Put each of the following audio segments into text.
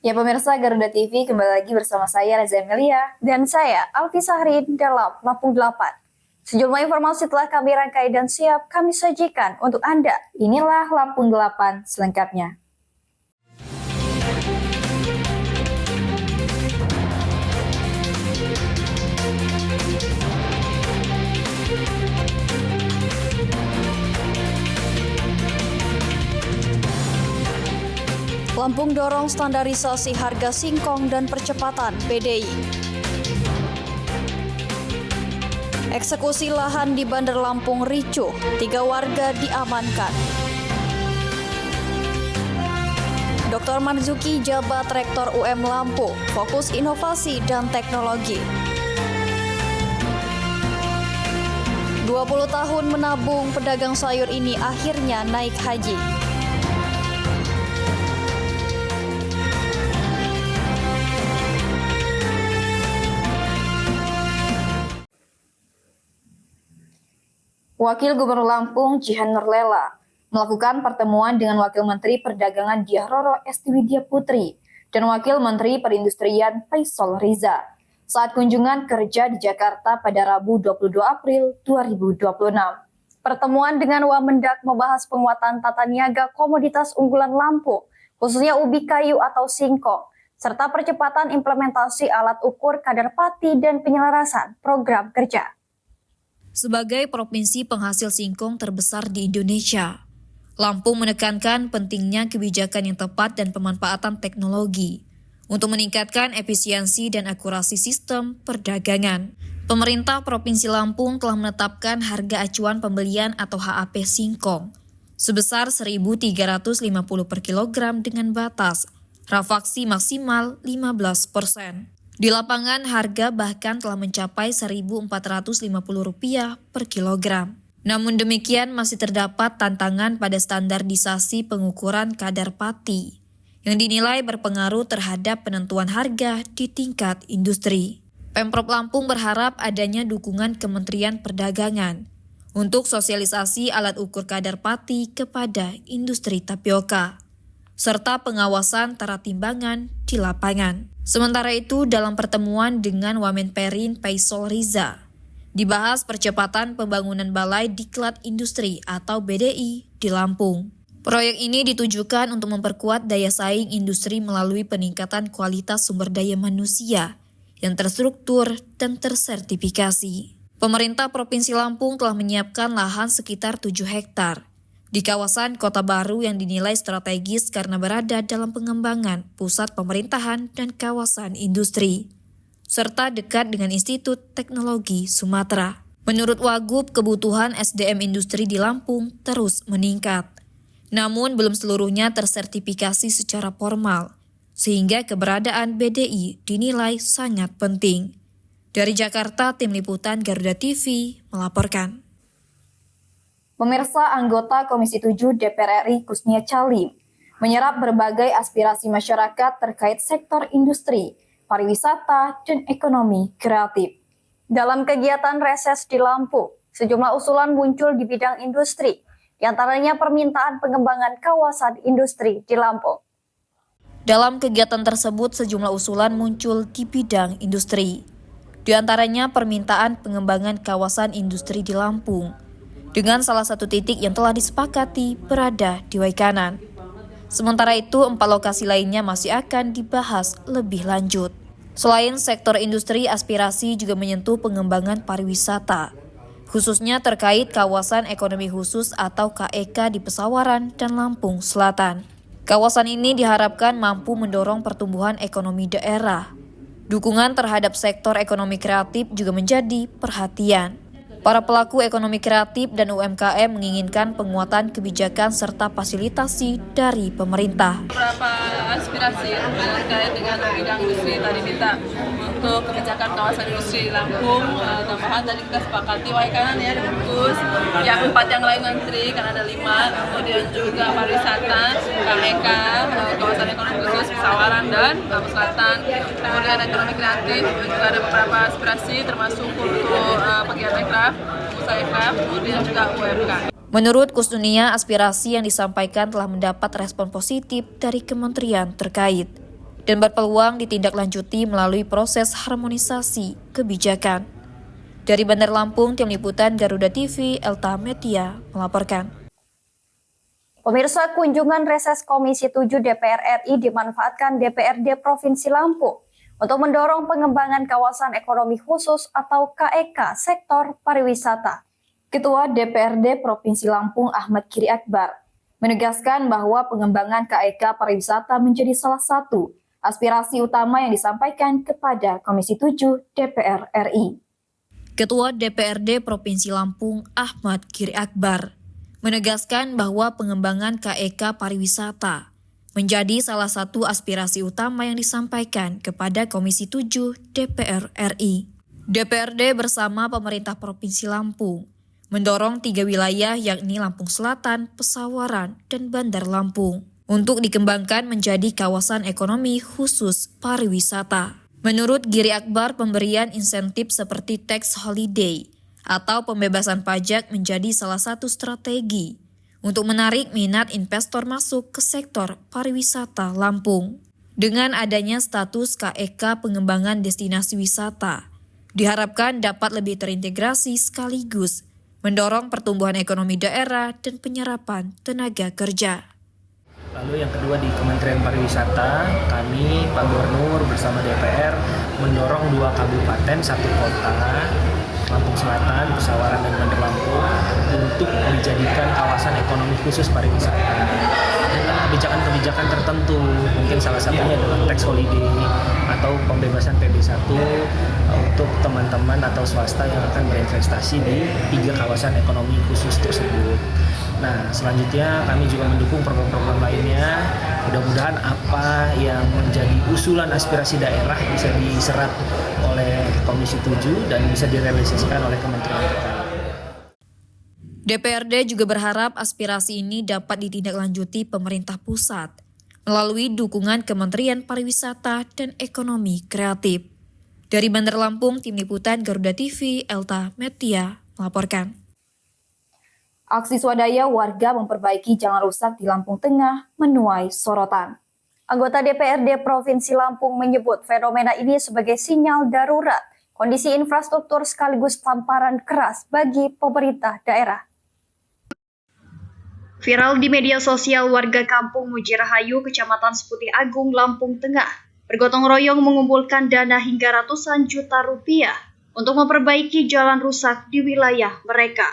Ya pemirsa Garuda TV kembali lagi bersama saya Reza Emilia dan saya Alfi Sahrin dalam Lampung 8. Sejumlah informasi telah kami rangkai dan siap kami sajikan untuk Anda. Inilah Lampung 8 selengkapnya. Lampung dorong standarisasi harga singkong dan percepatan PDI. Eksekusi lahan di Bandar Lampung ricuh, 3 warga diamankan. Dr. Marzuki jabat Rektor UM Lampung, fokus inovasi dan teknologi. 20 tahun menabung, pedagang sayur ini akhirnya naik haji. Wakil Gubernur Lampung Jihan Nurlela melakukan pertemuan dengan Wakil Menteri Perdagangan Diah Roro Estiwidya Putri dan Wakil Menteri Perindustrian Faisal Riza saat kunjungan kerja di Jakarta pada Rabu 22 April 2026. Pertemuan dengan Wamendak membahas penguatan tata niaga komoditas unggulan Lampung, khususnya ubi kayu atau singkong, serta percepatan implementasi alat ukur kadar pati dan penyelarasan program kerja. Sebagai provinsi penghasil singkong terbesar di Indonesia, Lampung menekankan pentingnya kebijakan yang tepat dan pemanfaatan teknologi untuk meningkatkan efisiensi dan akurasi sistem perdagangan. Pemerintah Provinsi Lampung telah menetapkan harga acuan pembelian atau HAP singkong sebesar Rp1.350 per kilogram dengan batas rafaksi maksimal 15%. Di lapangan, harga bahkan telah mencapai Rp1.450 per kilogram. Namun demikian, masih terdapat tantangan pada standarisasi pengukuran kadar pati yang dinilai berpengaruh terhadap penentuan harga di tingkat industri. Pemprov Lampung berharap adanya dukungan Kementerian Perdagangan untuk sosialisasi alat ukur kadar pati kepada industri tapioka, serta pengawasan tara timbangan di lapangan. Sementara itu, dalam pertemuan dengan Wamenperin Faisal Riza, dibahas percepatan pembangunan Balai Diklat Industri atau BDI di Lampung. Proyek ini ditujukan untuk memperkuat daya saing industri melalui peningkatan kualitas sumber daya manusia yang terstruktur dan tersertifikasi. Pemerintah Provinsi Lampung telah menyiapkan lahan sekitar 7 hektar di kawasan Kota Baru yang dinilai strategis karena berada dalam pengembangan pusat pemerintahan dan kawasan industri, serta dekat dengan Institut Teknologi Sumatera. Menurut Wagub, kebutuhan SDM industri di Lampung terus meningkat, namun belum seluruhnya tersertifikasi secara formal, sehingga keberadaan BDI dinilai sangat penting. Dari Jakarta, Tim Liputan Garuda TV melaporkan. Pemirsa, anggota Komisi 7 DPR RI Kusnia Calim menyerap berbagai aspirasi masyarakat terkait sektor industri, pariwisata, dan ekonomi kreatif. Dalam kegiatan reses di Lampung, sejumlah usulan muncul di bidang industri, di antaranya permintaan pengembangan kawasan industri di Lampung. Dalam kegiatan tersebut, sejumlah usulan muncul di bidang industri. Di antaranya permintaan pengembangan kawasan industri di Lampung, dengan salah satu titik yang telah disepakati berada di Waikanan. Sementara itu, 4 lokasi lainnya masih akan dibahas lebih lanjut. Selain sektor industri, aspirasi juga menyentuh pengembangan pariwisata, khususnya terkait kawasan ekonomi khusus atau KEK di Pesawaran dan Lampung Selatan. Kawasan ini diharapkan mampu mendorong pertumbuhan ekonomi daerah. Dukungan terhadap sektor ekonomi kreatif juga menjadi perhatian. Para pelaku ekonomi kreatif dan UMKM menginginkan penguatan kebijakan serta fasilitasi dari pemerintah. Beberapa aspirasi terkait dengan bidang industri tadi minta untuk kebijakan kawasan industri Lampung, tambahan tadi kita sepakati Waikanan ya dibungkus, yang 4 yang lain nanti kan ada 5, kemudian juga pariwisata, KEK, kawasan ekonomi khusus Pesawaran dan Lampung Selatan, kemudian ekonomi kreatif juga ada beberapa aspirasi termasuk untuk pegiat ekraf, usaha ekraf, kemudian juga UMK. Menurut Kusnunia, aspirasi yang disampaikan telah mendapat respon positif dari kementerian terkait. dan berpeluang ditindaklanjuti melalui proses harmonisasi kebijakan. Dari Bandar Lampung, Tim Liputan Garuda TV, Elta Metia melaporkan. Pemirsa, kunjungan reses Komisi 7 DPR RI dimanfaatkan DPRD Provinsi Lampung untuk mendorong pengembangan kawasan ekonomi khusus atau KEK sektor pariwisata. Ketua DPRD Provinsi Lampung Ahmad Kiri Akbar menegaskan bahwa pengembangan KEK pariwisata menjadi salah satu aspirasi utama yang disampaikan kepada Komisi 7 DPR RI. Ketua DPRD Provinsi Lampung Ahmad Kiri Akbar menegaskan bahwa pengembangan KEK pariwisata menjadi salah satu aspirasi utama yang disampaikan kepada Komisi 7 DPR RI. DPRD bersama pemerintah Provinsi Lampung mendorong 3 wilayah yakni Lampung Selatan, Pesawaran, dan Bandar Lampung untuk dikembangkan menjadi kawasan ekonomi khusus pariwisata. Menurut Giri Akbar, pemberian insentif seperti tax holiday atau pembebasan pajak menjadi salah satu strategi untuk menarik minat investor masuk ke sektor pariwisata Lampung. Dengan adanya status KEK pengembangan destinasi wisata, diharapkan dapat lebih terintegrasi sekaligus mendorong pertumbuhan ekonomi daerah dan penyerapan tenaga kerja. Lalu yang kedua di Kementerian Pariwisata, kami Pak Gubernur bersama DPR mendorong 2 kabupaten, 1 kota, Lampung Selatan, Pesawaran, dan Bandar Lampung untuk dijadikan kawasan ekonomi khusus pariwisata. Dengan kebijakan-kebijakan tertentu, mungkin salah satunya adalah tax holiday atau pembebasan PB1 untuk teman-teman atau swasta yang akan berinvestasi di 3 kawasan ekonomi khusus tersebut. Nah, selanjutnya kami juga mendukung program-program lainnya. Mudah-mudahan apa yang menjadi usulan aspirasi daerah bisa diserap oleh Komisi 7 dan bisa direalisasikan oleh kementerian terkait. DPRD juga berharap aspirasi ini dapat ditindaklanjuti pemerintah pusat melalui dukungan Kementerian Pariwisata dan Ekonomi Kreatif. Dari Bandar Lampung, Tim Liputan Garuda TV, Elta Metia melaporkan. Aksi swadaya warga memperbaiki jalan rusak di Lampung Tengah menuai sorotan. Anggota DPRD Provinsi Lampung menyebut fenomena ini sebagai sinyal darurat kondisi infrastruktur sekaligus tamparan keras bagi pemerintah daerah. Viral di media sosial, warga kampung Mujirahayu, Kecamatan Seputi Agung, Lampung Tengah, bergotong royong mengumpulkan dana hingga ratusan juta rupiah untuk memperbaiki jalan rusak di wilayah mereka.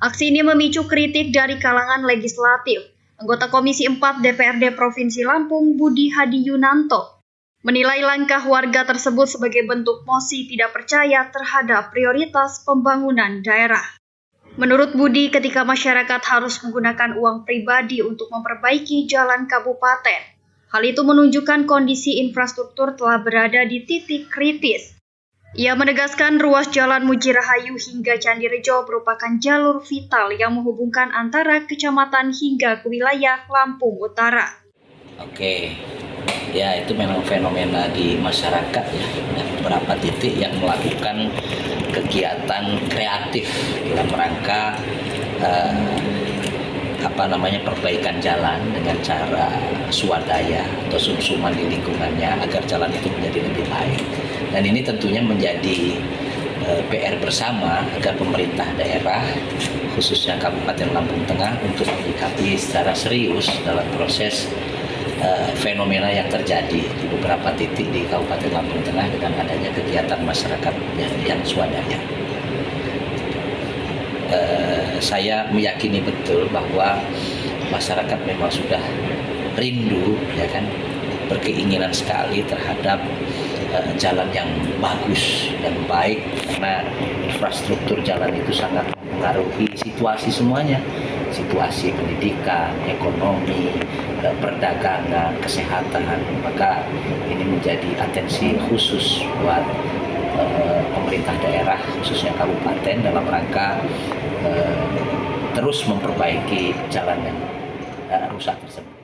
Aksi ini memicu kritik dari kalangan legislatif. Anggota Komisi 4 DPRD Provinsi Lampung, Budi Hadi Yunanto, menilai langkah warga tersebut sebagai bentuk mosi tidak percaya terhadap prioritas pembangunan daerah. Menurut Budi, ketika masyarakat harus menggunakan uang pribadi untuk memperbaiki jalan kabupaten, hal itu menunjukkan kondisi infrastruktur telah berada di titik kritis. Ia menegaskan ruas jalan Mujirahayu hingga Candirejo merupakan jalur vital yang menghubungkan antara kecamatan hingga ke wilayah Lampung Utara. Oke, ya itu memang fenomena di masyarakat ya, beberapa titik yang melakukan kegiatan kreatif dalam rangka perbaikan jalan dengan cara swadaya atau sumsuman di lingkungannya agar jalan itu menjadi lebih baik. Dan ini tentunya menjadi PR bersama agar pemerintah daerah khususnya Kabupaten Lampung Tengah untuk menyikapi secara serius dalam proses fenomena yang terjadi di beberapa titik di Kabupaten Lampung Tengah dengan adanya kegiatan masyarakat yang swadaya. Saya meyakini betul bahwa masyarakat memang sudah rindu, ya kan, berkeinginan sekali terhadap jalan yang bagus dan baik, karena infrastruktur jalan itu sangat mempengaruhi situasi semuanya, situasi pendidikan, ekonomi, perdagangan, kesehatan. Maka ini menjadi atensi khusus buat pemerintah daerah khususnya kabupaten dalam rangka terus memperbaiki jalan yang rusak tersebut.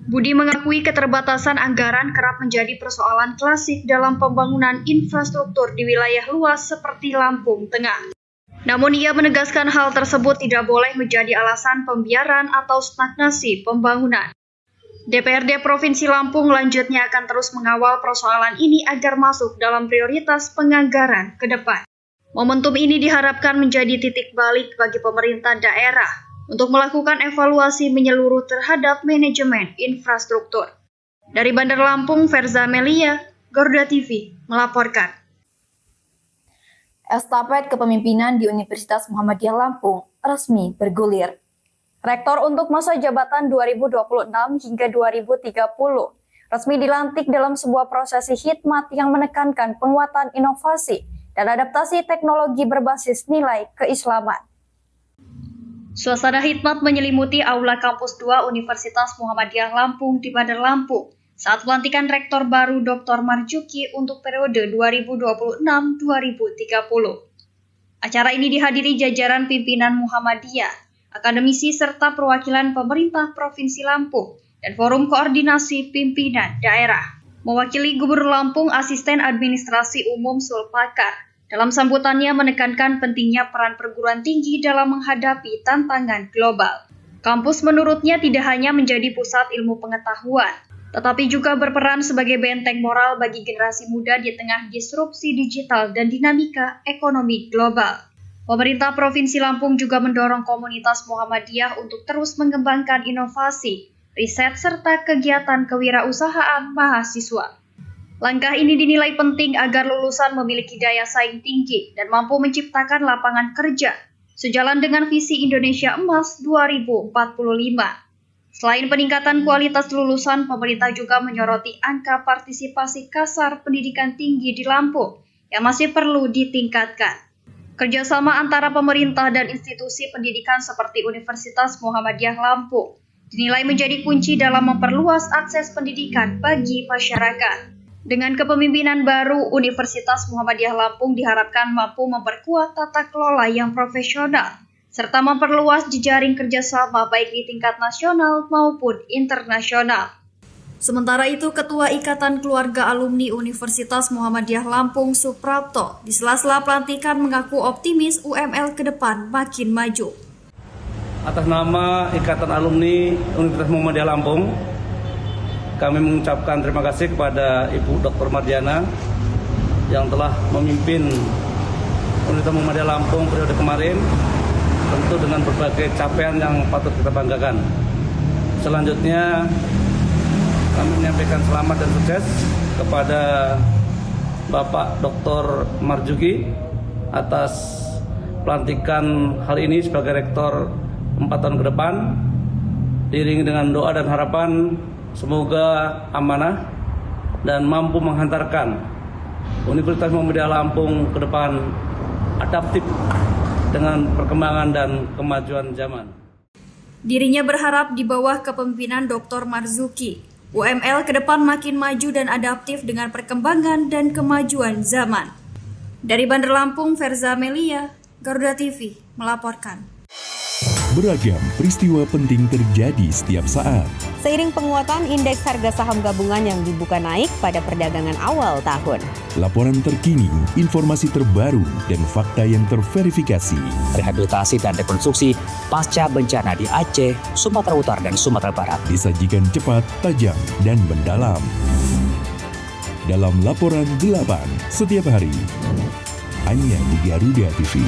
Budi mengakui keterbatasan anggaran kerap menjadi persoalan klasik dalam pembangunan infrastruktur di wilayah luas seperti Lampung Tengah. Namun ia menegaskan hal tersebut tidak boleh menjadi alasan pembiaran atau stagnasi pembangunan. DPRD Provinsi Lampung lanjutnya akan terus mengawal persoalan ini agar masuk dalam prioritas penganggaran ke depan. Momentum ini diharapkan menjadi titik balik bagi pemerintah daerah untuk melakukan evaluasi menyeluruh terhadap manajemen infrastruktur. Dari Bandar Lampung, Verza Melia, Garuda TV melaporkan. Estafet kepemimpinan di Universitas Muhammadiyah Lampung resmi bergulir. Rektor untuk masa jabatan 2026 hingga 2030 resmi dilantik dalam sebuah prosesi khidmat yang menekankan penguatan inovasi dan adaptasi teknologi berbasis nilai keislaman. Suasana khidmat menyelimuti Aula Kampus 2 Universitas Muhammadiyah Lampung di Bandar Lampung saat pelantikan Rektor baru Dr. Marzuki untuk periode 2026-2030. Acara ini dihadiri jajaran pimpinan Muhammadiyah, akademisi serta perwakilan pemerintah Provinsi Lampung dan Forum Koordinasi Pimpinan Daerah. Mewakili Gubernur Lampung, Asisten Administrasi Umum Sulpakar, dalam sambutannya menekankan pentingnya peran perguruan tinggi dalam menghadapi tantangan global. Kampus menurutnya tidak hanya menjadi pusat ilmu pengetahuan, tetapi juga berperan sebagai benteng moral bagi generasi muda di tengah disrupsi digital dan dinamika ekonomi global. Pemerintah Provinsi Lampung juga mendorong komunitas Muhammadiyah untuk terus mengembangkan inovasi, riset, serta kegiatan kewirausahaan mahasiswa. Langkah ini dinilai penting agar lulusan memiliki daya saing tinggi dan mampu menciptakan lapangan kerja, sejalan dengan visi Indonesia Emas 2045. Selain peningkatan kualitas lulusan, pemerintah juga menyoroti angka partisipasi kasar pendidikan tinggi di Lampung yang masih perlu ditingkatkan. Kerjasama antara pemerintah dan institusi pendidikan seperti Universitas Muhammadiyah Lampung dinilai menjadi kunci dalam memperluas akses pendidikan bagi masyarakat. Dengan kepemimpinan baru, Universitas Muhammadiyah Lampung diharapkan mampu memperkuat tata kelola yang profesional, serta memperluas jejaring kerjasama baik di tingkat nasional maupun internasional. Sementara itu, Ketua Ikatan Keluarga Alumni Universitas Muhammadiyah Lampung, Suprapto, di sela-sela pelantikan mengaku optimis UML ke depan makin maju. Atas nama Ikatan Alumni Universitas Muhammadiyah Lampung, kami mengucapkan terima kasih kepada Ibu Dr. Mardiana yang telah memimpin Universitas Muhammadiyah Lampung periode kemarin, tentu dengan berbagai capaian yang patut kita banggakan. Selanjutnya, kami menyampaikan selamat dan sukses kepada Bapak Dr. Marzuki atas pelantikan hari ini sebagai Rektor 4 tahun ke depan. Diiringi dengan doa dan harapan semoga amanah dan mampu menghantarkan Universitas Muhammadiyah Lampung ke depan adaptif dengan perkembangan dan kemajuan zaman. Dirinya berharap di bawah kepemimpinan Dr. Marzuki, UML ke depan makin maju dan adaptif dengan perkembangan dan kemajuan zaman. Dari Bandar Lampung, Verza Melia, Garuda TV melaporkan. Beragam peristiwa penting terjadi setiap saat. Seiring penguatan indeks harga saham gabungan yang dibuka naik pada perdagangan awal tahun. Laporan terkini, informasi terbaru, dan fakta yang terverifikasi. Rehabilitasi dan rekonstruksi pasca bencana di Aceh, Sumatera Utara, dan Sumatera Barat. Disajikan cepat, tajam, dan mendalam. Dalam Laporan 8 setiap hari. Hanya di Garuda TV.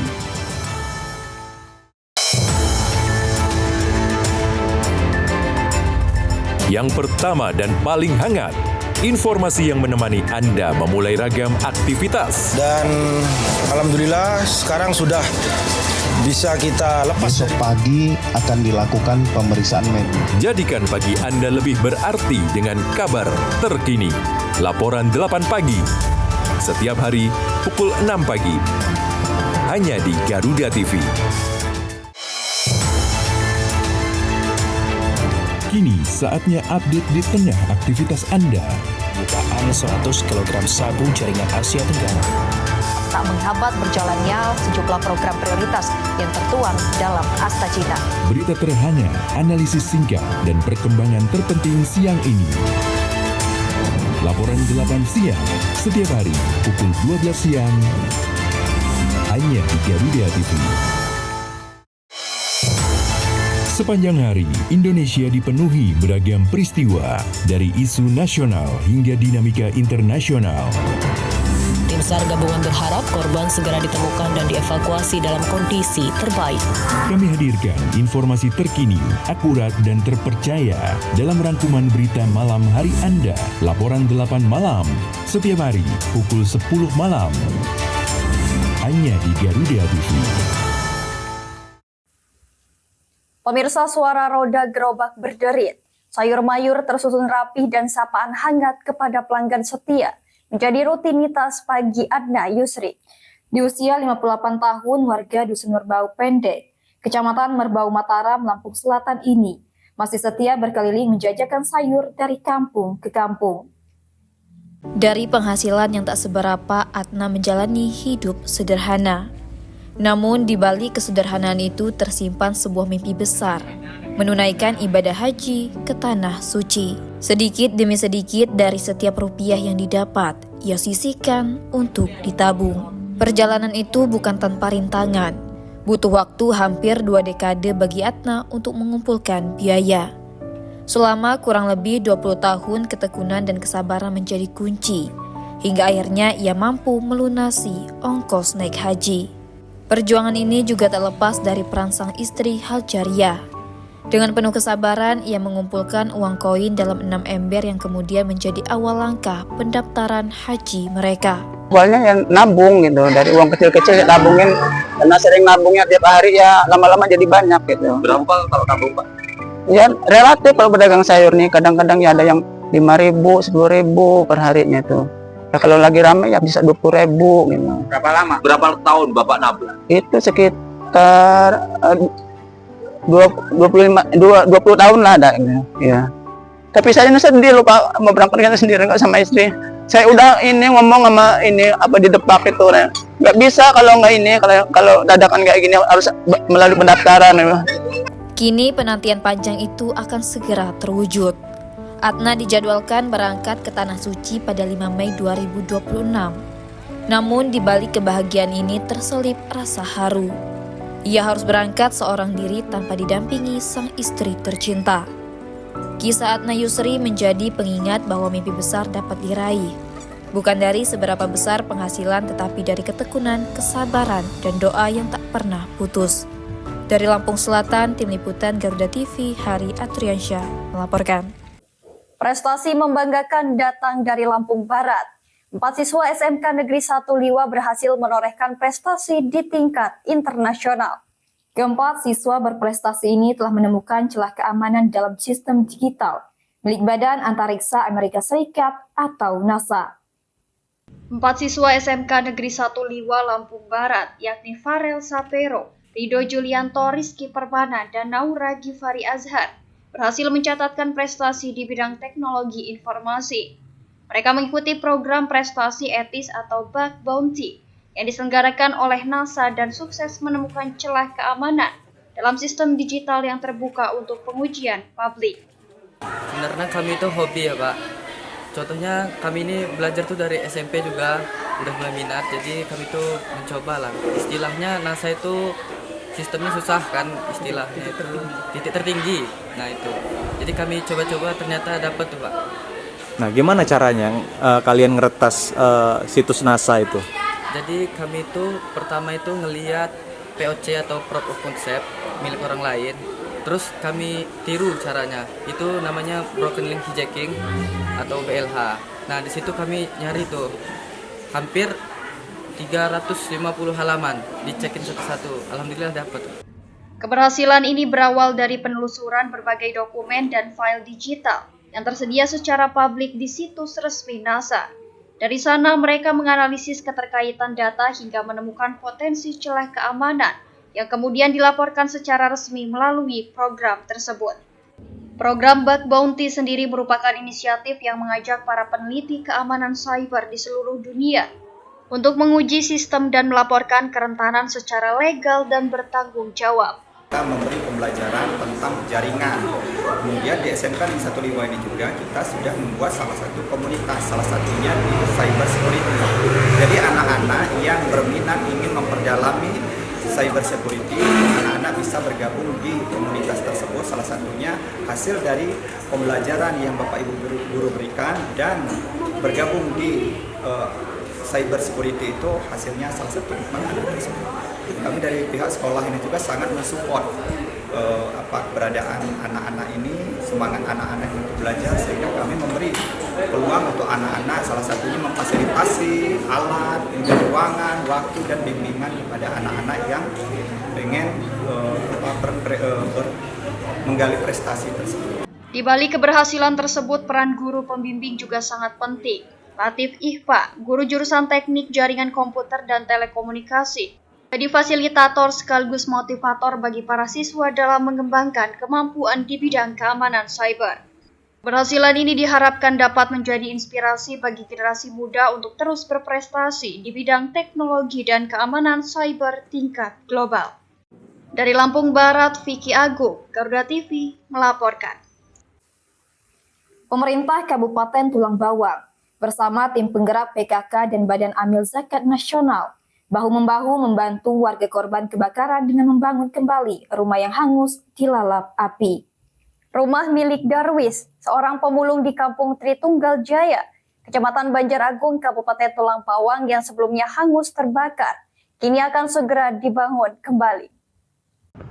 Yang pertama dan paling hangat, informasi yang menemani Anda memulai ragam aktivitas. Dan alhamdulillah sekarang sudah bisa kita lepas. Besok pagi akan dilakukan pemeriksaan medis. Jadikan pagi Anda lebih berarti dengan kabar terkini. Laporan 8 pagi. Setiap hari pukul 6 pagi. Hanya di Garuda TV. Kini saatnya update di tengah aktivitas Anda. Bukaan 100 kg sabu jaringan Asia Tenggara. Tak menghambat berjalannya sejumlah program prioritas yang tertuang dalam Asta Cita. Berita terhangat, analisis singkat, dan perkembangan terpenting siang ini. Laporan 8 siang, setiap hari pukul 12 siang. Hanya di Garuda TV. Sepanjang hari, Indonesia dipenuhi beragam peristiwa, dari isu nasional hingga dinamika internasional. Tim SAR gabungan berharap korban segera ditemukan dan dievakuasi dalam kondisi terbaik. Kami hadirkan informasi terkini, akurat dan terpercaya dalam rangkuman berita malam hari Anda. Laporan 8 malam, setiap hari pukul 10 malam. Hanya di Garuda TV. Pemirsa, suara roda gerobak berderit, sayur mayur tersusun rapi dan sapaan hangat kepada pelanggan setia menjadi rutinitas pagi Adna Yusri. Di usia 58 tahun, warga Dusun Merbau Pendek, Kecamatan Merbau Mataram, Lampung Selatan ini masih setia berkeliling menjajakan sayur dari kampung ke kampung. Dari penghasilan yang tak seberapa, Adna menjalani hidup sederhana. Namun di balik kesederhanaan itu tersimpan sebuah mimpi besar, menunaikan ibadah haji ke tanah suci. Sedikit demi sedikit dari setiap rupiah yang didapat, ia sisihkan untuk ditabung. Perjalanan itu bukan tanpa rintangan. Butuh waktu hampir 2 dekade bagi Adna untuk mengumpulkan biaya. Selama kurang lebih 20 tahun ketekunan dan kesabaran menjadi kunci, hingga akhirnya ia mampu melunasi ongkos naik haji. Perjuangan ini juga tak lepas dari peran sang istri Haljariah. Dengan penuh kesabaran, ia mengumpulkan uang koin dalam 6 ember yang kemudian menjadi awal langkah pendaftaran haji mereka. Awalnya yang nabung gitu, dari uang kecil-kecil nabungin, karena sering nabungnya tiap hari ya lama-lama jadi banyak gitu. Berapa kalau nabung, Pak? Ya relatif kalau pedagang sayur nih, kadang-kadang ya ada yang 5.000, 10.000 per harinya itu. Ya kalau lagi rame ya bisa 20.000 gitu. Berapa lama? Berapa tahun Bapak nabung? Itu sekitar 20 tahun lah ada gitu. Ya. Tapi saya sedih loh Pak, mau berangkat sendiri nggak sama istri. Saya udah ini ngomong sama ini apa di Depak itu, nggak bisa kalau nggak ini, kalau dadakan kayak gini harus melalui pendaftaran. Kini penantian panjang itu akan segera terwujud. Adna dijadwalkan berangkat ke Tanah Suci pada 5 Mei 2026. Namun di balik kebahagiaan ini terselip rasa haru. Ia harus berangkat seorang diri tanpa didampingi sang istri tercinta. Kisah Adna Yusri menjadi pengingat bahwa mimpi besar dapat diraih. Bukan dari seberapa besar penghasilan, tetapi dari ketekunan, kesabaran, dan doa yang tak pernah putus. Dari Lampung Selatan, Tim Liputan Garuda TV, Hari Atriansyah melaporkan. Prestasi membanggakan datang dari Lampung Barat. 4 siswa SMK Negeri 1 Liwa berhasil menorehkan prestasi di tingkat internasional. Keempat siswa berprestasi ini telah menemukan celah keamanan dalam sistem digital milik Badan Antariksa Amerika Serikat atau NASA. 4 siswa SMK Negeri 1 Liwa Lampung Barat, yakni Farel Sapero, Rido Julianto, Rizky Permana, dan Naura Givari Azhar, berhasil mencatatkan prestasi di bidang teknologi informasi. Mereka mengikuti program prestasi etis atau Bug Bounty yang diselenggarakan oleh NASA dan sukses menemukan celah keamanan dalam sistem digital yang terbuka untuk pengujian publik. Sebenarnya kami itu hobi ya Pak. Contohnya kami ini belajar tuh dari SMP juga udah mulai minat, jadi kami tuh mencoba lah. Istilahnya NASA itu sistemnya susah kan, istilahnya itu titik tertinggi. Nah itu, jadi kami coba-coba ternyata dapat tuh Pak. Nah gimana caranya kalian ngeretas situs NASA itu? Jadi kami itu pertama itu ngelihat POC atau Proof of Concept milik orang lain. Terus kami tiru caranya, itu namanya Broken Link Hijacking atau BLH. Nah di situ kami nyari tuh hampir 350 halaman, dicekin satu-satu. Alhamdulillah dapat. Keberhasilan ini berawal dari penelusuran berbagai dokumen dan file digital yang tersedia secara publik di situs resmi NASA. Dari sana mereka menganalisis keterkaitan data hingga menemukan potensi celah keamanan yang kemudian dilaporkan secara resmi melalui program tersebut. Program Bug Bounty sendiri merupakan inisiatif yang mengajak para peneliti keamanan cyber di seluruh dunia untuk menguji sistem dan melaporkan kerentanan secara legal dan bertanggung jawab. Kita memberi pembelajaran tentang jaringan. Kemudian di SMK Negeri 1 Liwa ini juga kita sudah membuat salah satu komunitas, salah satunya di cyber security. Jadi anak-anak yang berminat ingin memperdalami cyber security, anak-anak bisa bergabung di komunitas tersebut. Salah satunya hasil dari pembelajaran yang Bapak Ibu guru berikan dan bergabung di cyber security itu hasilnya salah satu anak tersebut. Kami dari pihak sekolah ini juga sangat mensupport keberadaan anak-anak ini, semangat anak-anak untuk belajar, sehingga kami memberi peluang untuk anak-anak, salah satunya memfasilitasi alat, ruangan, waktu dan bimbingan kepada anak-anak yang ingin menggali prestasi tersebut. Di balik keberhasilan tersebut, peran guru pembimbing juga sangat penting. Latif Ihfa, guru jurusan teknik jaringan komputer dan telekomunikasi, jadi fasilitator sekaligus motivator bagi para siswa dalam mengembangkan kemampuan di bidang keamanan cyber. Keberhasilan ini diharapkan dapat menjadi inspirasi bagi generasi muda untuk terus berprestasi di bidang teknologi dan keamanan cyber tingkat global. Dari Lampung Barat, Vicky Agung, Garuda TV, melaporkan. Pemerintah Kabupaten Tulang Bawang bersama tim penggerak PKK dan Badan Amil Zakat Nasional bahu-membahu membantu warga korban kebakaran dengan membangun kembali rumah yang hangus dilalap api. Rumah milik Darwis, seorang pemulung di Kampung Tritunggal Jaya, Kecamatan Banjar Agung, Kabupaten Tulang Bawang yang sebelumnya hangus terbakar, kini akan segera dibangun kembali.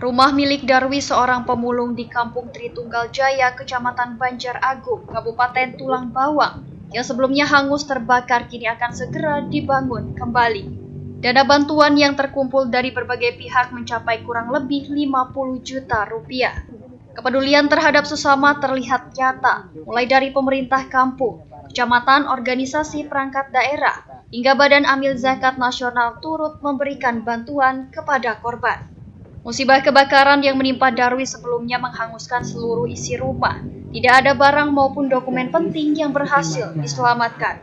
Rumah milik Darwis, seorang pemulung di Kampung Tritunggal Jaya, Kecamatan Banjar Agung, Kabupaten Tulang Bawang, yang sebelumnya hangus terbakar kini akan segera dibangun kembali. Dana bantuan yang terkumpul dari berbagai pihak mencapai kurang lebih 50 juta rupiah. Kepedulian terhadap sesama terlihat nyata, mulai dari pemerintah kampung, kecamatan, organisasi perangkat daerah, hingga Badan Amil Zakat Nasional turut memberikan bantuan kepada korban. Musibah kebakaran yang menimpa Darwis sebelumnya menghanguskan seluruh isi rumah. Tidak ada barang maupun dokumen penting yang berhasil diselamatkan.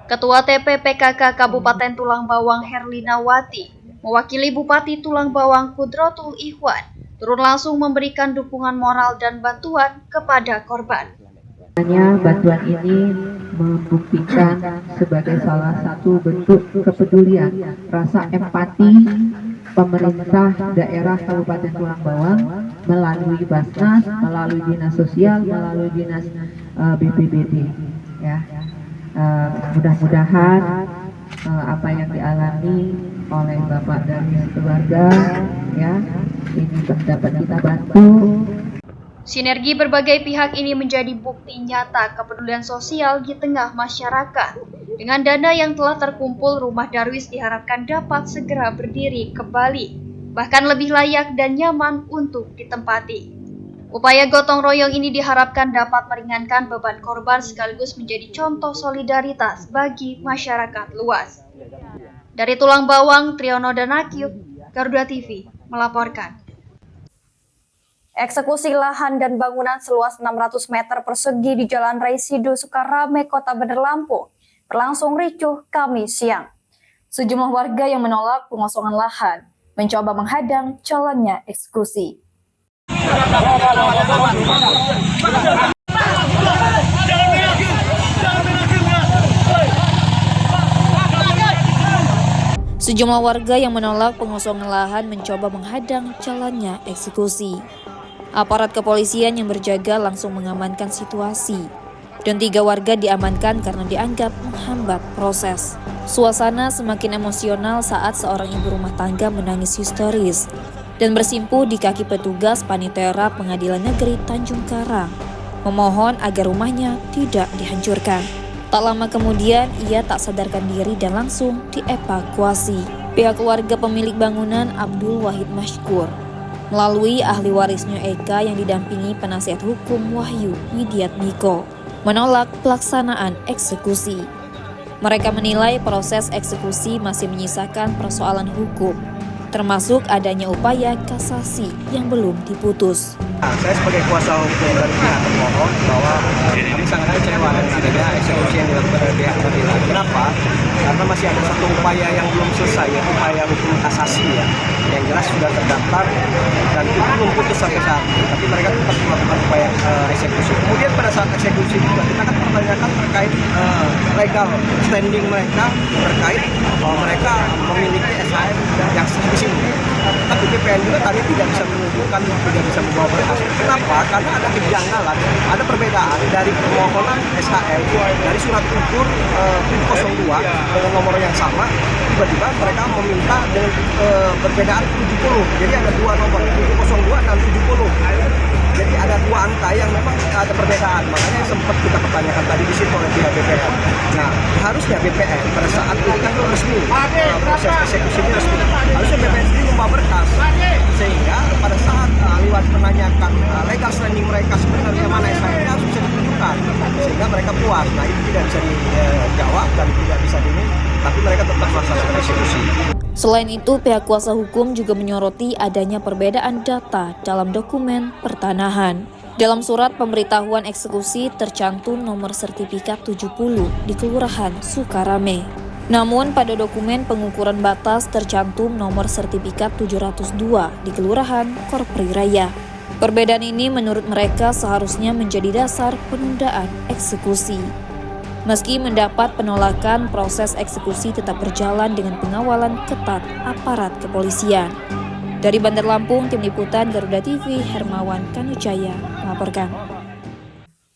Ketua TPPKK Kabupaten Tulang Bawang Herlina Wati mewakili Bupati Tulang Bawang Kudrotul Ikhwan turun langsung memberikan dukungan moral dan bantuan kepada korban. Bantuan ini membuktikan sebagai salah satu bentuk kepedulian, rasa empati pemerintah daerah Kabupaten Tulang Bawang melalui Basnas, melalui Dinas Sosial, melalui Dinas BPBD. Ya. Mudah-mudahan apa yang dialami oleh Bapak dan keluarga, ya, ini dapat kita bantu. Sinergi berbagai pihak ini menjadi bukti nyata kepedulian sosial di tengah masyarakat. Dengan dana yang telah terkumpul, rumah Darwis diharapkan dapat segera berdiri kembali, bahkan lebih layak dan nyaman untuk ditempati. Upaya gotong royong ini diharapkan dapat meringankan beban korban sekaligus menjadi contoh solidaritas bagi masyarakat luas. Dari Tulang Bawang, Triyono Danakyub, Garuda TV melaporkan. Eksekusi lahan dan bangunan seluas 600 meter persegi di Jalan Raisido Sukarame, Kota Bandar Lampung berlangsung ricuh Kamis siang. Sejumlah warga yang menolak pengosongan lahan mencoba menghadang jalannya eksekusi. Sejumlah warga yang menolak pengosongan lahan mencoba menghadang jalannya eksekusi. Aparat kepolisian yang berjaga langsung mengamankan situasi, dan 3 warga diamankan karena dianggap menghambat proses. Suasana semakin emosional saat seorang ibu rumah tangga menangis histeris dan bersimpuh di kaki petugas Panitera Pengadilan Negeri Tanjung Karang, memohon agar rumahnya tidak dihancurkan. Tak lama kemudian, ia tak sadarkan diri dan langsung dievakuasi. Pihak keluarga pemilik bangunan Abdul Wahid Mashkur, melalui ahli warisnya Eka yang didampingi penasihat hukum Wahyu Widiatmiko, menolak pelaksanaan eksekusi. Mereka menilai proses eksekusi masih menyisakan persoalan hukum, termasuk adanya upaya kasasi yang belum diputus. Saya sebagai kuasa hukum dari pihak termohon bahwa kami sangat kecewa dengan adanya eksekusi yang dilakukan oleh pihak pengadilan. Kenapa? karena masih ada satu upaya yang belum selesai, ya, upaya hukum kasasi ya, yang jelas sudah terdaftar dan itu belum putus sampai saat ini, tapi mereka tetap melakukan upaya eksekusi. Kemudian pada saat eksekusi juga kita akan pertanyakan terkait legal standing mereka terkait bahwa mereka memiliki SHM yang sah di sini. Tapi BPN juga tadi tidak bisa menunjukkan, tidak bisa membawa berkas. Kenapa? Karena ada kejanggalan, ada perbedaan dari permohonan SHM dari surat ukur 02 dengan nomor yang sama, tiba-tiba mereka meminta dengan perbedaan 70. Jadi ada dua nomor, 02 dan 70. Jadi ada dua angka yang memang ada perbedaan, makanya sempat kita pertanyakan tadi di situ oleh pihak BPN. Nah, harusnya BPN pada saat ini kan resmi, proses eksekusi ini resmi, harusnya BPN sendiri membawa berkas, sehingga pada saat lewat menanyakan legal standing mereka sebenarnya mana SHM-nya harus bisa ditunjukkan, sehingga mereka puas. Nah, itu tidak bisa dijawab dan tidak bisa tapi mereka tetap melaksanakan eksekusi. Selain itu, pihak kuasa hukum juga menyoroti adanya perbedaan data dalam dokumen pertanahan. Dalam surat pemberitahuan eksekusi tercantum nomor sertifikat 70 di Kelurahan Sukarame. Namun pada dokumen pengukuran batas tercantum nomor sertifikat 702 di Kelurahan Korpri Raya. Perbedaan ini menurut mereka seharusnya menjadi dasar penundaan eksekusi. Meski mendapat penolakan, proses eksekusi tetap berjalan dengan pengawalan ketat aparat kepolisian. Dari Bandar Lampung, Tim Liputan Garuda TV, Hermawan Kanujaya melaporkan.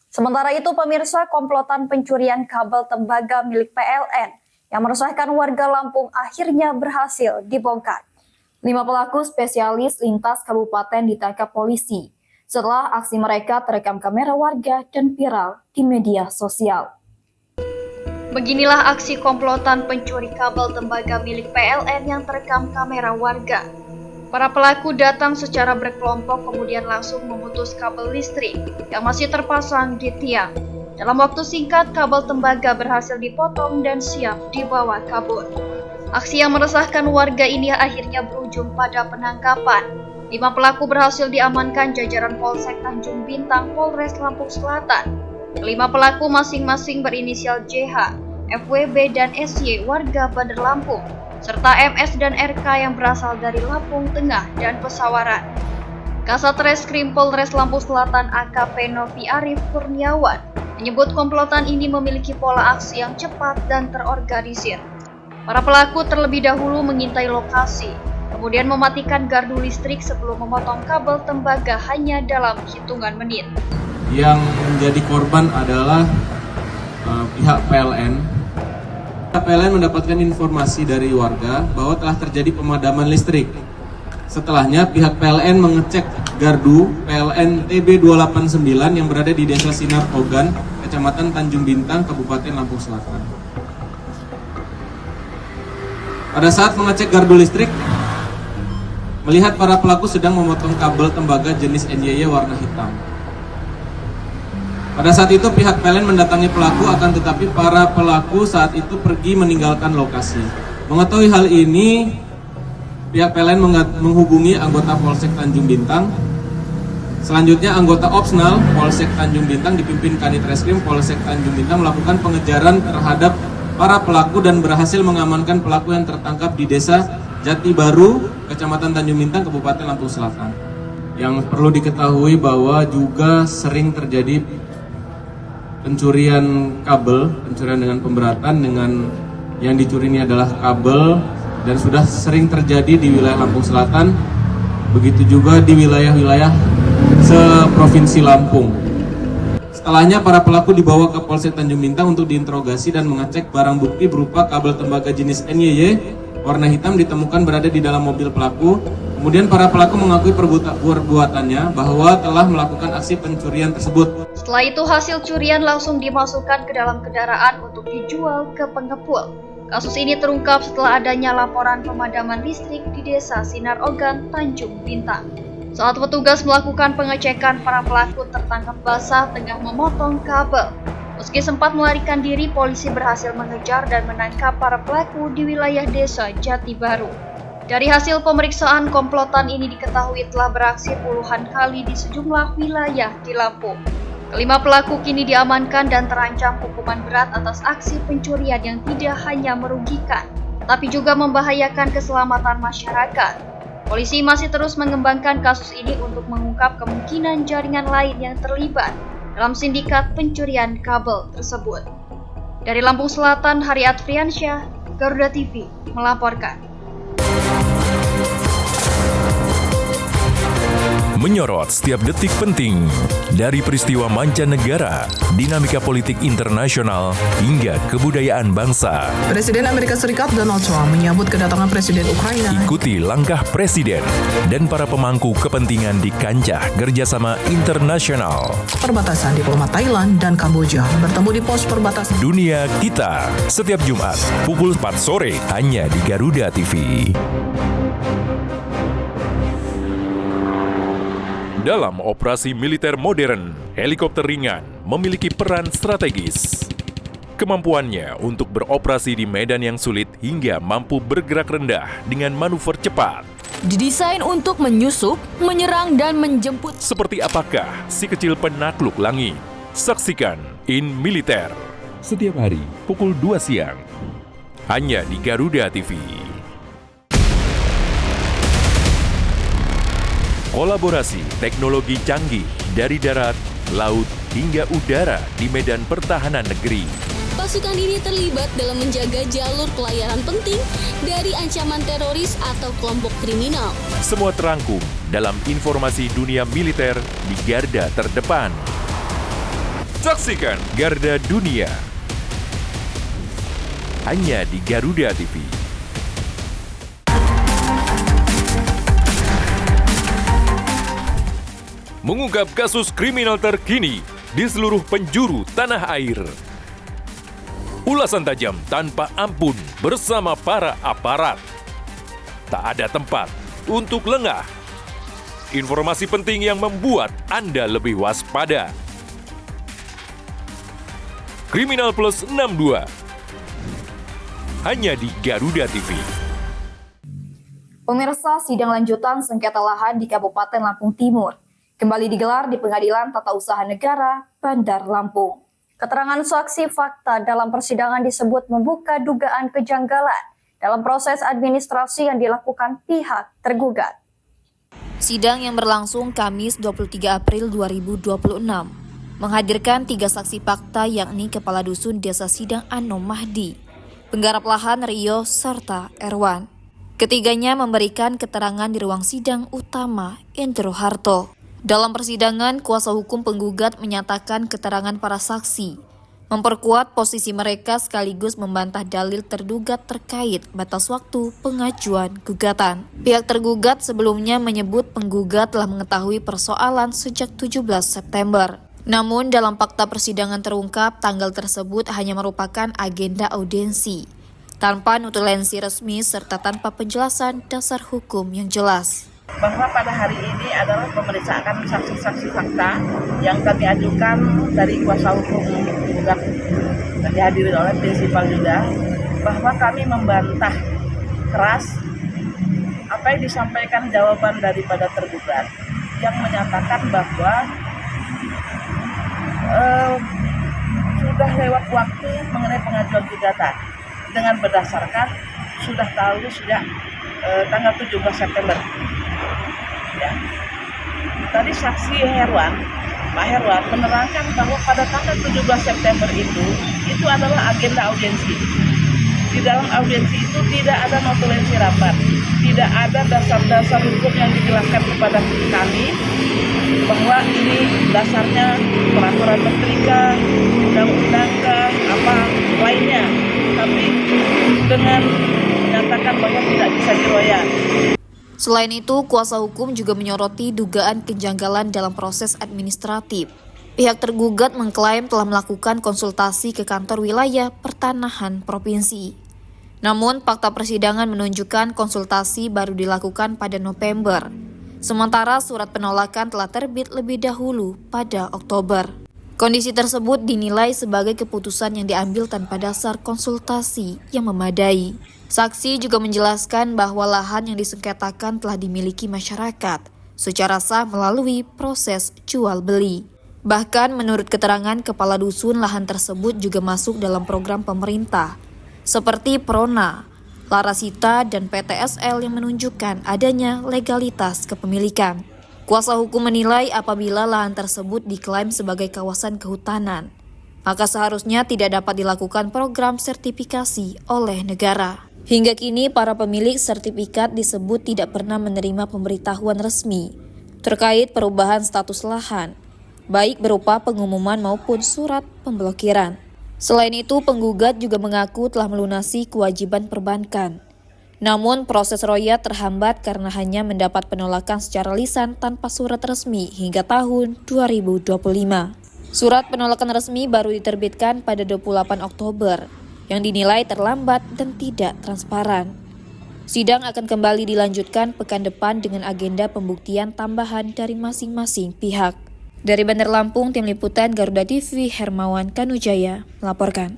Sementara itu, pemirsa, komplotan pencurian kabel tembaga milik PLN yang meresahkan warga Lampung akhirnya berhasil dibongkar. 5 pelaku spesialis lintas kabupaten ditangkap polisi setelah aksi mereka terekam kamera warga dan viral di media sosial. Beginilah aksi komplotan pencuri kabel tembaga milik PLN yang terekam kamera warga. Para pelaku datang secara berkelompok kemudian langsung memutus kabel listrik yang masih terpasang di tiang. Dalam waktu singkat, kabel tembaga berhasil dipotong dan siap dibawa kabur. Aksi yang meresahkan warga ini akhirnya berujung pada penangkapan. 5 pelaku berhasil diamankan jajaran Polsek Tanjung Bintang, Polres Lampung Selatan. 5 pelaku masing-masing berinisial JH, FWB, dan SY warga Bandar Lampung, serta MS dan RK yang berasal dari Lampung Tengah dan Pesawaran. Kasat Reskrim Polres Lampung Selatan AKP Novi Arif Kurniawan menyebut komplotan ini memiliki pola aksi yang cepat dan terorganisir. Para pelaku terlebih dahulu mengintai lokasi, kemudian mematikan gardu listrik sebelum memotong kabel tembaga hanya dalam hitungan menit. Yang menjadi korban adalah pihak PLN. PLN mendapatkan informasi dari warga bahwa telah terjadi pemadaman listrik. Setelahnya pihak PLN mengecek gardu PLN TB289 yang berada di Desa Sinar Ogan, Kecamatan Tanjung Bintang, Kabupaten Lampung Selatan. Pada saat mengecek gardu listrik, melihat para pelaku sedang memotong kabel tembaga jenis NYY warna hitam. Pada saat itu pihak PLN mendatangi pelaku, akan tetapi para pelaku saat itu pergi meninggalkan lokasi. Mengetahui hal ini, pihak PLN menghubungi anggota Polsek Tanjung Bintang. Selanjutnya anggota Opsnal Polsek Tanjung Bintang dipimpin Kanit Reskrim Polsek Tanjung Bintang melakukan pengejaran terhadap para pelaku dan berhasil mengamankan pelaku yang tertangkap di Desa Jati Baru, Kecamatan Tanjung Bintang, Kabupaten Lampung Selatan. Yang perlu diketahui bahwa juga sering terjadi pencurian kabel, pencurian dengan pemberatan, dengan yang dicuri ini adalah kabel, dan sudah sering terjadi di wilayah Lampung Selatan, begitu juga di wilayah-wilayah seprovinsi Lampung. Setelahnya para pelaku dibawa ke Polsek Tanjung Bintang untuk diinterogasi dan mengecek barang bukti berupa kabel tembaga jenis NYY warna hitam ditemukan berada di dalam mobil pelaku. Kemudian para pelaku mengakui perbuatannya bahwa telah melakukan aksi pencurian tersebut. Setelah itu hasil curian langsung dimasukkan ke dalam kendaraan untuk dijual ke pengepul. Kasus ini terungkap setelah adanya laporan pemadaman listrik di Desa Sinar Ogan, Tanjung Bintang. Saat petugas melakukan pengecekan, para pelaku tertangkap basah tengah memotong kabel. Meski sempat melarikan diri, polisi berhasil mengejar dan menangkap para pelaku di wilayah Desa Jati Baru. Dari hasil pemeriksaan, komplotan ini diketahui telah beraksi puluhan kali di sejumlah wilayah di Lampung. Kelima pelaku kini diamankan dan terancam hukuman berat atas aksi pencurian yang tidak hanya merugikan, tapi juga membahayakan keselamatan masyarakat. Polisi masih terus mengembangkan kasus ini untuk mengungkap kemungkinan jaringan lain yang terlibat dalam sindikat pencurian kabel tersebut. Dari Lampung Selatan, Haryat Friansyah, Garuda TV melaporkan. Menyorot setiap detik penting dari peristiwa mancanegara, dinamika politik internasional, hingga kebudayaan bangsa. Presiden Amerika Serikat Donald Trump menyambut kedatangan Presiden Ukraina. Ikuti langkah Presiden dan para pemangku kepentingan di kancah kerjasama internasional. Perbatasan diplomat Thailand dan Kamboja bertemu di pos perbatasan. Dunia Kita, setiap Jumat pukul 4 sore hanya di Garuda TV. Dalam operasi militer modern, helikopter ringan memiliki peran strategis. Kemampuannya untuk beroperasi di medan yang sulit hingga mampu bergerak rendah dengan manuver cepat. Didesain untuk menyusup, menyerang, dan menjemput. Seperti apakah si kecil penakluk langit? Saksikan In Militer setiap hari pukul 2 siang. Hanya di Garuda TV. Kolaborasi teknologi canggih dari darat, laut, hingga udara di medan pertahanan negeri. Pasukan ini terlibat dalam menjaga jalur pelayaran penting dari ancaman teroris atau kelompok kriminal. Semua terangkum dalam informasi dunia militer di garda terdepan. Saksikan Garda Dunia hanya di Garuda TV. Mengungkap kasus kriminal terkini di seluruh penjuru tanah air. Ulasan tajam tanpa ampun bersama para aparat. Tak ada tempat untuk lengah. Informasi penting yang membuat Anda lebih waspada. Kriminal Plus 62 hanya di Garuda TV. Pemirsa, sidang lanjutan sengketa lahan di Kabupaten Lampung Timur kembali digelar di Pengadilan Tata Usaha Negara Bandar Lampung. Keterangan saksi fakta dalam persidangan disebut membuka dugaan kejanggalan dalam proses administrasi yang dilakukan pihak tergugat. Sidang yang berlangsung Kamis 23 April 2026 menghadirkan 3 saksi fakta yakni Kepala Dusun Desa Sidang Anom Mahdi, Penggarap Lahan Rio, serta Erwan. Ketiganya memberikan keterangan di ruang sidang utama Endro Harto. Dalam persidangan, kuasa hukum penggugat menyatakan keterangan para saksi, memperkuat posisi mereka sekaligus membantah dalil tergugat terkait batas waktu pengajuan gugatan. Pihak tergugat sebelumnya menyebut penggugat telah mengetahui persoalan sejak 17 September. Namun dalam fakta persidangan terungkap tanggal tersebut hanya merupakan agenda audiensi, tanpa notulensi resmi serta tanpa penjelasan dasar hukum yang jelas. Bahwa pada hari ini adalah pemeriksaan saksi-saksi fakta yang kami ajukan dari kuasa hukum penggugat dan dihadiri oleh prinsipal juga, bahwa kami membantah keras apa yang disampaikan jawaban daripada tergugat yang menyatakan bahwa sudah lewat waktu mengenai pengajuan gugatan dengan berdasarkan sudah tahu sejak tanggal 17 September. Ya. Tadi saksi Pak Herwan menerangkan bahwa pada tanggal 17 September itu adalah agenda audiensi. Di dalam audiensi itu tidak ada notulensi rapat, tidak ada dasar-dasar hukum yang dijelaskan kepada kami bahwa ini dasarnya peraturan menteri kah, undang-undang kah, apa lainnya. Tapi dengan menyatakan bahwa tidak bisa diroyak. Selain itu, kuasa hukum juga menyoroti dugaan kejanggalan dalam proses administratif. Pihak tergugat mengklaim telah melakukan konsultasi ke kantor wilayah pertanahan provinsi. Namun, fakta persidangan menunjukkan konsultasi baru dilakukan pada November. Sementara surat penolakan telah terbit lebih dahulu pada Oktober. Kondisi tersebut dinilai sebagai keputusan yang diambil tanpa dasar konsultasi yang memadai. Saksi juga menjelaskan bahwa lahan yang disengketakan telah dimiliki masyarakat secara sah melalui proses jual beli. Bahkan menurut keterangan kepala dusun, lahan tersebut juga masuk dalam program pemerintah seperti Prona, Larasita, dan PTSL yang menunjukkan adanya legalitas kepemilikan. Kuasa hukum menilai apabila lahan tersebut diklaim sebagai kawasan kehutanan, maka seharusnya tidak dapat dilakukan program sertifikasi oleh negara. Hingga kini para pemilik sertifikat disebut tidak pernah menerima pemberitahuan resmi terkait perubahan status lahan, baik berupa pengumuman maupun surat pemblokiran. Selain itu, penggugat juga mengaku telah melunasi kewajiban perbankan. Namun, proses royat terhambat karena hanya mendapat penolakan secara lisan tanpa surat resmi hingga tahun 2025. Surat penolakan resmi baru diterbitkan pada 28 Oktober, yang dinilai terlambat dan tidak transparan. Sidang akan kembali dilanjutkan pekan depan dengan agenda pembuktian tambahan dari masing-masing pihak. Dari Bandar Lampung, Tim Liputan Garuda TV, Hermawan Kanujaya melaporkan.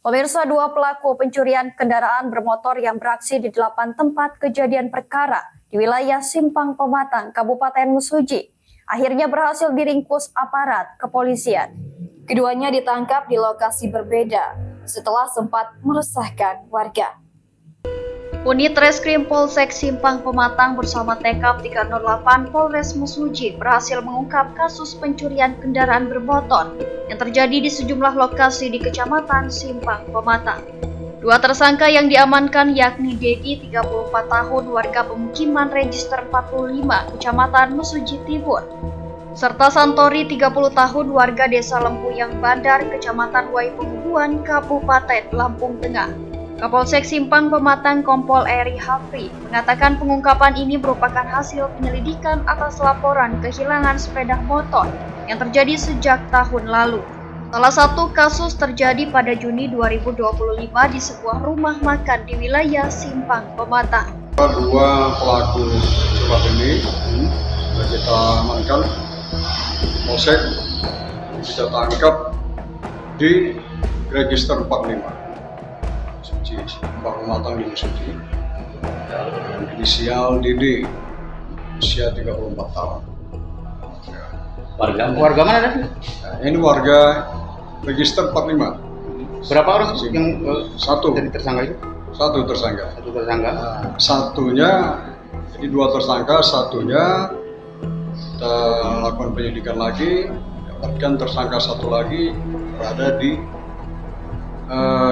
Pemirsa, 2 pelaku pencurian kendaraan bermotor yang beraksi di 8 tempat kejadian perkara di wilayah Simpang Pematang, Kabupaten Mesuji, akhirnya berhasil diringkus aparat kepolisian. Keduanya ditangkap di lokasi berbeda setelah sempat meresahkan warga. Unit Reskrim Polsek Simpang Pematang bersama TK 308 Polres Mesuji berhasil mengungkap kasus pencurian kendaraan bermotor yang terjadi di sejumlah lokasi di Kecamatan Simpang Pematang. 2 tersangka yang diamankan yakni Dedi, 34 tahun, warga pemukiman Register 45, Kecamatan Mesuji Timur, serta Santori, 30 tahun, warga Desa Lempuyang Bandar, Kecamatan Waipungubuan, Kabupaten Lampung Tengah. Kapolsek Simpang Pematang Kompol Eri Hafri mengatakan pengungkapan ini merupakan hasil penyelidikan atas laporan kehilangan sepeda motor yang terjadi sejak tahun lalu. Salah satu kasus terjadi pada Juni 2025 di sebuah rumah makan di wilayah Simpang Pematang. 2 pelaku surat ini kita amankan, Polsek bisa tangkap di Register 45. Simpang Pematang di Mesuji, inisial DD, usia 34 tahun. Warga mana tadi? Nah, ini warga Register 45. Berapa orang yang satu jadi tersangka itu? Satu tersangka. Nah, satunya, jadi 2 tersangka, satunya kita lakukan penyelidikan lagi, dapatkan tersangka satu lagi berada di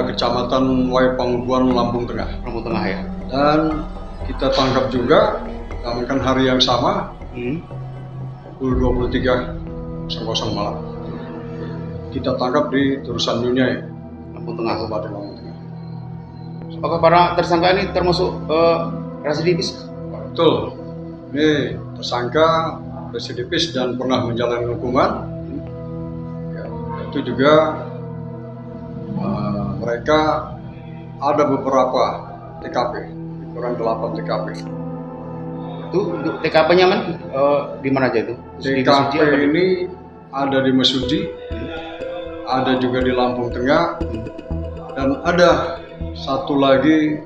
Kecamatan Waipungubuan, Lampung Tengah. Lampung Tengah ya. Dan kita tangkap juga, amankan hari yang sama, pukul 23.00 malam. Kita tangkap di Terusan Nyunyai, Lampung Tengah, Kabupaten Lampung Tengah. Apakah para tersangka ini termasuk residivis? Betul. Ini tersangka residivis dan pernah menjalani hukuman. Ya, itu juga mereka ada beberapa TKP, kurang 8 TKP. Itu TKP-nya di mana aja itu? TKP ini ada di Mesuji, ada juga di Lampung Tengah, dan ada satu lagi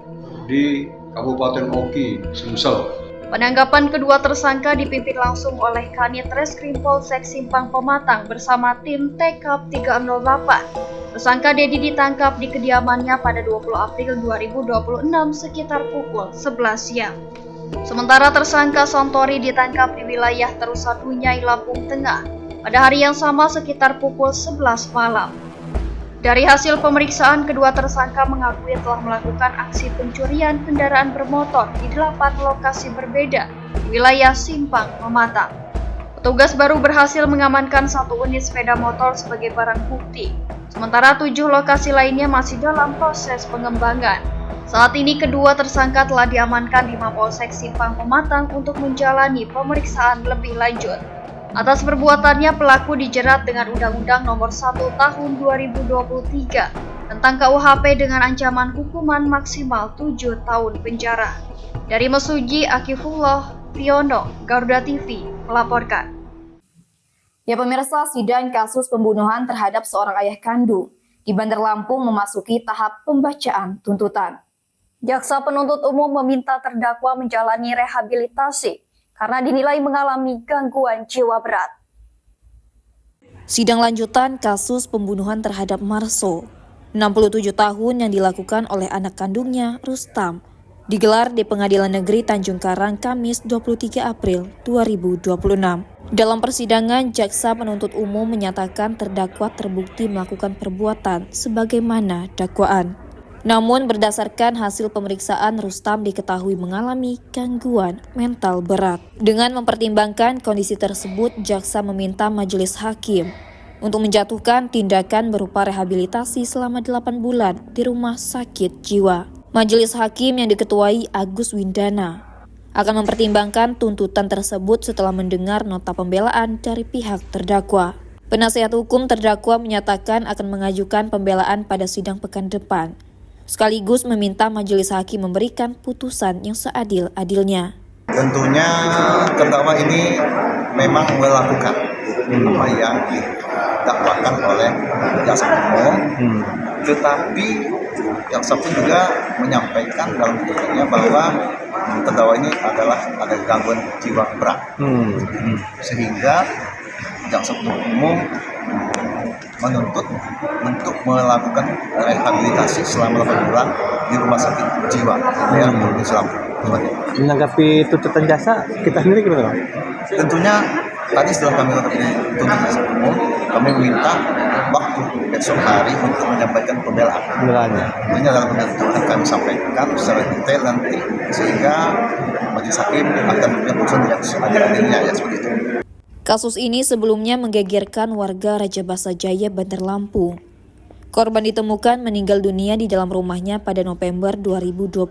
di Kabupaten Oki, Sumsel. Penangkapan kedua tersangka dipimpin langsung oleh Kanit Reskrim Polsek Simpang Pematang bersama tim TK 308. Tersangka Dedi ditangkap di kediamannya pada 20 April 2026 sekitar pukul 11 siang. Sementara tersangka Santori ditangkap di wilayah Terusan Nyunyai, Lampung Tengah pada hari yang sama sekitar pukul 11 malam. Dari hasil pemeriksaan, kedua tersangka mengakui telah melakukan aksi pencurian kendaraan bermotor di 8 lokasi berbeda di wilayah Simpang Pematang. Petugas baru berhasil mengamankan 1 unit sepeda motor sebagai barang bukti. Sementara 7 lokasi lainnya masih dalam proses pengembangan. Saat ini kedua tersangka telah diamankan di Mapolsek Simpang Pematang untuk menjalani pemeriksaan lebih lanjut. Atas perbuatannya, pelaku dijerat dengan Undang-Undang Nomor 1 Tahun 2023 tentang KUHP dengan ancaman hukuman maksimal 7 tahun penjara. Dari Mesuji, Akifullah Piono, Garuda TV melaporkan. Ya pemirsa, sidang kasus pembunuhan terhadap seorang ayah kandung di Bandar Lampung memasuki tahap pembacaan tuntutan. Jaksa penuntut umum meminta terdakwa menjalani rehabilitasi karena dinilai mengalami gangguan jiwa berat. Sidang lanjutan kasus pembunuhan terhadap Marso, 67 tahun yang dilakukan oleh anak kandungnya, Rustam, digelar di Pengadilan Negeri Tanjung Karang Kamis 23 April 2026. Dalam persidangan, jaksa penuntut umum menyatakan terdakwa terbukti melakukan perbuatan sebagaimana dakwaan. Namun berdasarkan hasil pemeriksaan, Rustam diketahui mengalami gangguan mental berat. Dengan mempertimbangkan kondisi tersebut, jaksa meminta majelis hakim untuk menjatuhkan tindakan berupa rehabilitasi selama 8 bulan di rumah sakit jiwa. Majelis hakim yang diketuai Agus Windana akan mempertimbangkan tuntutan tersebut setelah mendengar nota pembelaan dari pihak terdakwa. Penasihat hukum terdakwa menyatakan akan mengajukan pembelaan pada sidang pekan depan, sekaligus meminta majelis hakim memberikan putusan yang seadil-adilnya. Tentunya terdakwa ini memang melakukan apa yang didakwakan oleh jaksa umum, tetapi jaksa pun juga menyampaikan dalam tuntutannya bahwa terdakwa ini adalah ada gangguan jiwa berat, sehingga jaksa umum menuntut untuk melakukan rehabilitasi selama 8 bulan di rumah sakit jiwa yang di Lampung. Menanggapi tuntutan jasa, kita sendiri gimana? Tentunya tadi setelah kami menanggapi tuntutan jaksa umum, kami meminta waktu besok hari untuk menyampaikan pembelaannya. Tentunya dalam pembelaan akan kami sampaikan secara detail nanti, sehingga majelis hakim akan memberikan putusan yang seadil-adilnya, ya seperti itu. Kasus ini sebelumnya menggegerkan warga Raja Basa Jaya, Bandar Lampung. Korban ditemukan meninggal dunia di dalam rumahnya pada November 2025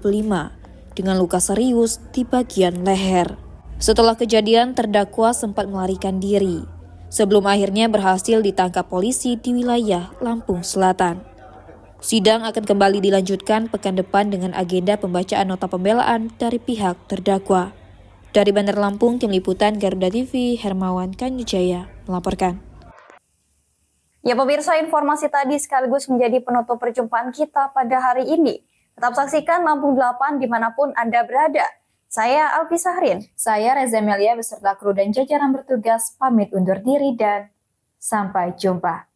dengan luka serius di bagian leher. Setelah kejadian, terdakwa sempat melarikan diri sebelum akhirnya berhasil ditangkap polisi di wilayah Lampung Selatan. Sidang akan kembali dilanjutkan pekan depan dengan agenda pembacaan nota pembelaan dari pihak terdakwa. Dari Bandar Lampung, Tim Liputan Garuda TV, Hermawan Kanjaya melaporkan. Ya pemirsa, informasi tadi sekaligus menjadi penutup perjumpaan kita pada hari ini. Tetap saksikan Lampung 8 dimanapun Anda berada. Saya Alfi Sahrin, saya Reza Melia beserta kru dan jajaran bertugas pamit undur diri dan sampai jumpa.